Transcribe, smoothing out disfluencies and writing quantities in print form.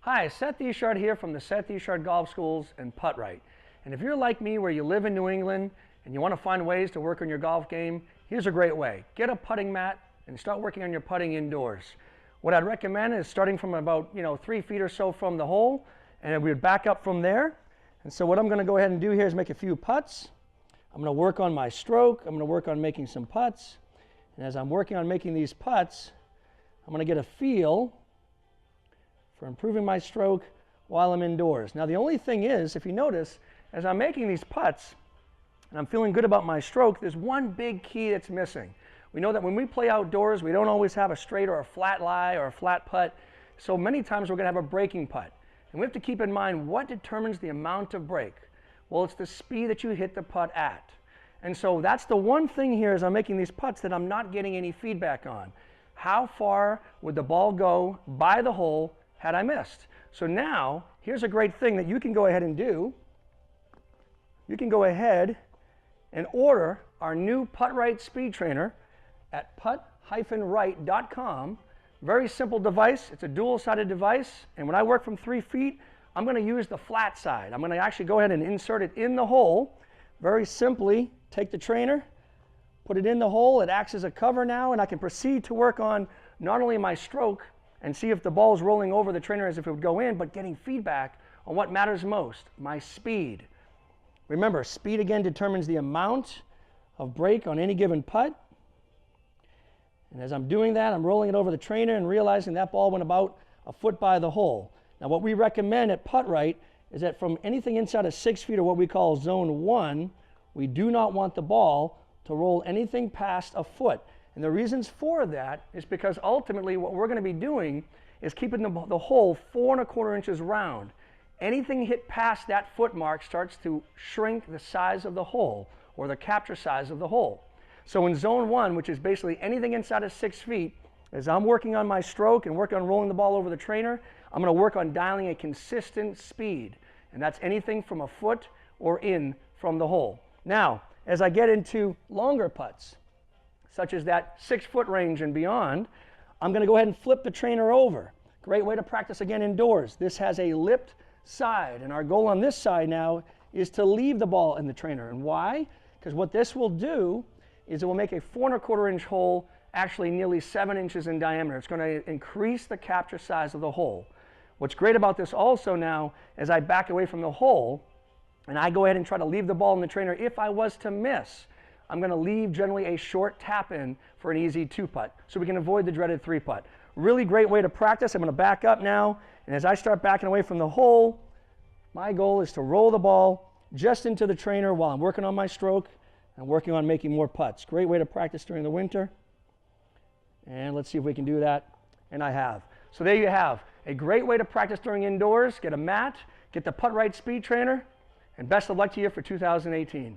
Hi, Seth Eshard here from the Seth Eshard Golf Schools and Putt-Rite. And if you're like me where you live in New England and you want to find ways to work on your golf game, here's a great way. Get a putting mat and start working on your putting indoors. What I'd recommend is starting from about 3 feet or so from the hole, and we would back up from there. And so what I'm going to go ahead and do here is make a few putts. I'm going to work on my stroke. I'm going to work on making some putts. And as I'm working on making these putts, I'm going to get a feel for improving my stroke while I'm indoors. Now the only thing is, if you notice, as I'm making these putts and I'm feeling good about my stroke, there's one big key that's missing. We know that when we play outdoors, we don't always have a straight or a flat lie or a flat putt. So many times we're going to have a breaking putt. And we have to keep in mind what determines the amount of break. Well, it's the speed that you hit the putt at. And so that's the one thing here as I'm making these putts that I'm not getting any feedback on. How far would the ball go by the hole had I missed? So now, here's a great thing that you can go ahead and do. You can go ahead and order our new Putt-Rite Speed Trainer at putt-rite.com. Very simple device. It's a dual-sided device. And when I work from 3 feet, I'm going to use the flat side. I'm going to actually go ahead and insert it in the hole. Very simply, take the trainer, put it in the hole. It acts as a cover now, and I can proceed to work on not only my stroke and see if the ball is rolling over the trainer as if it would go in, but getting feedback on what matters most, my speed. Remember, speed again determines the amount of break on any given putt. And as I'm doing that, I'm rolling it over the trainer and realizing that ball went about a foot by the hole. Now what we recommend at Putt-Rite is that from anything inside of 6 feet, or what we call zone 1, we do not want the ball to roll anything past a foot. And the reasons for that is because ultimately what we're going to be doing is keeping the hole 4 1/4 inches round. Anything hit past that foot mark starts to shrink the size of the hole, or the capture size of the hole. So in zone 1, which is basically anything inside of 6 feet, as I'm working on my stroke and working on rolling the ball over the trainer, I'm going to work on dialing a consistent speed. And that's anything from a foot or in from the hole. Now, as I get into longer putts, such as that 6-foot range and beyond, I'm going to go ahead and flip the trainer over. Great way to practice again indoors. This has a lipped side, and our goal on this side now is to leave the ball in the trainer. And why? Because what this will do is it will make a 4 1/4 inch hole actually nearly 7 inches in diameter. It's going to increase the capture size of the hole. What's great about this also now, as I back away from the hole and I go ahead and try to leave the ball in the trainer, if I was to miss, I'm going to leave generally a short tap in for an easy 2-putt, so we can avoid the dreaded 3-putt. Really great way to practice. I'm going to back up now, and as I start backing away from the hole, my goal is to roll the ball just into the trainer while I'm working on my stroke and working on making more putts. Great way to practice during the winter. And let's see if we can do that, and I have. So there you have a great way to practice during indoors. Get a mat, get the Putt-Rite Speed Trainer, and best of luck to you for 2018.